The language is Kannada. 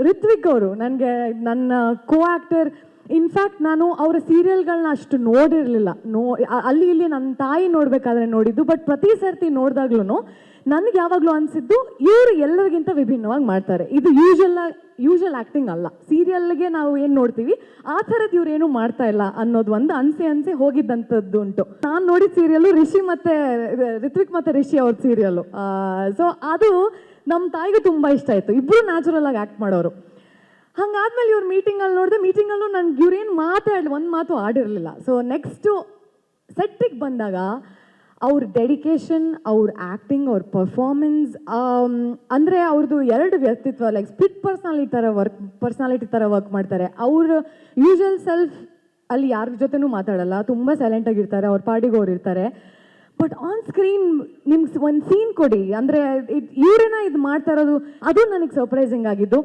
ರಿತ್ವಿಕ್ ಅವರು ನನಗೆ ನನ್ನ ಕೋ ಆ್ಯಕ್ಟರ್. ಇನ್ಫ್ಯಾಕ್ಟ್ ನಾನು ಅವರ ಸೀರಿಯಲ್ಗಳನ್ನ ಅಷ್ಟು ನೋಡಿರಲಿಲ್ಲ. ಅಲ್ಲಿ ಇಲ್ಲಿ ನನ್ನ ತಾಯಿ ನೋಡಬೇಕಾದ್ರೆ ನೋಡಿದ್ದು. ಬಟ್ ಪ್ರತಿ ಸರ್ತಿ ನೋಡಿದಾಗ್ಲೂ ನನಗೆ ಯಾವಾಗಲೂ ಅನಿಸಿದ್ದು ಇವರು ಎಲ್ಲರಿಗಿಂತ ವಿಭಿನ್ನವಾಗಿ ಮಾಡ್ತಾರೆ. ಇದು ಯೂಶಲ್ ಆ್ಯಕ್ಟಿಂಗ್ ಅಲ್ಲ. ಸೀರಿಯಲ್ಗೆ ನಾವು ಏನು ನೋಡ್ತೀವಿ ಆ ಥರದ್ದು ಇವ್ರು ಏನೂ ಮಾಡ್ತಾ ಇಲ್ಲ ಅನ್ನೋದು ಒಂದು ಅನಿಸಿ ಹೋಗಿದ್ದಂಥದ್ದು ಉಂಟು. ನಾನು ನೋಡಿದ ಸೀರಿಯಲ್ಲು ರಿತ್ವಿಕ್ ಮತ್ತು ರಿಷಿ ಅವ್ರ ಸೀರಿಯಲ್ಲು. ಸೊ ಅದು ನಮ್ಮ ತಾಯಿಗೂ ತುಂಬ ಇಷ್ಟ ಆಯಿತು. ಇಬ್ಬರು ನ್ಯಾಚುರಲ್ ಆಗಿ ಆ್ಯಕ್ಟ್ ಮಾಡೋರು. ಹಂಗಾದ್ಮೇಲೆ ಇವ್ರು ಮೀಟಿಂಗಲ್ಲಿ ನೋಡಿದೆ. ಮೀಟಿಂಗಲ್ಲೂ ನನಗೆ ಇವ್ರೇನು ಒಂದು ಮಾತು ಆಡಿರಲಿಲ್ಲ. ಸೊ ನೆಕ್ಸ್ಟು ಸೆಟ್ಟಿಗೆ ಬಂದಾಗ ಅವ್ರ ಡೆಡಿಕೇಶನ್, ಅವ್ರ ಆ್ಯಕ್ಟಿಂಗ್, ಅವ್ರ ಪರ್ಫಾರ್ಮೆನ್ಸ್, ಅಂದರೆ ಅವ್ರದ್ದು ಎರಡು ವ್ಯಕ್ತಿತ್ವ, ಲೈಕ್ ಸ್ಪ್ಲಿಟ್ ಪರ್ಸ್ನಾಲಿಟಿ ಥರ ವರ್ಕ್ ಮಾಡ್ತಾರೆ. ಅವ್ರ ಯೂಶಲ್ ಸೆಲ್ಫ್ ಅಲ್ಲಿ ಯಾರ ಜೊತೆನೂ ಮಾತಾಡಲ್ಲ, ತುಂಬ ಸೈಲೆಂಟಾಗಿರ್ತಾರೆ, ಅವ್ರ ಪಾಡಿಗೆ ಅವ್ರು ಇರ್ತಾರೆ. ಬಟ್ ಆನ್ ಸ್ಕ್ರೀನ್ ನಿಮ್ಗೆ ಒಂದು ಸೀನ್ ಕೊಡಿ ಅಂದರೆ ಇವರೇನ ಇದು ಮಾಡ್ತಾ ಇರೋದು, ಅದು ನನಗೆ ಸರ್ಪ್ರೈಸಿಂಗ್ ಆಗಿದ್ದು.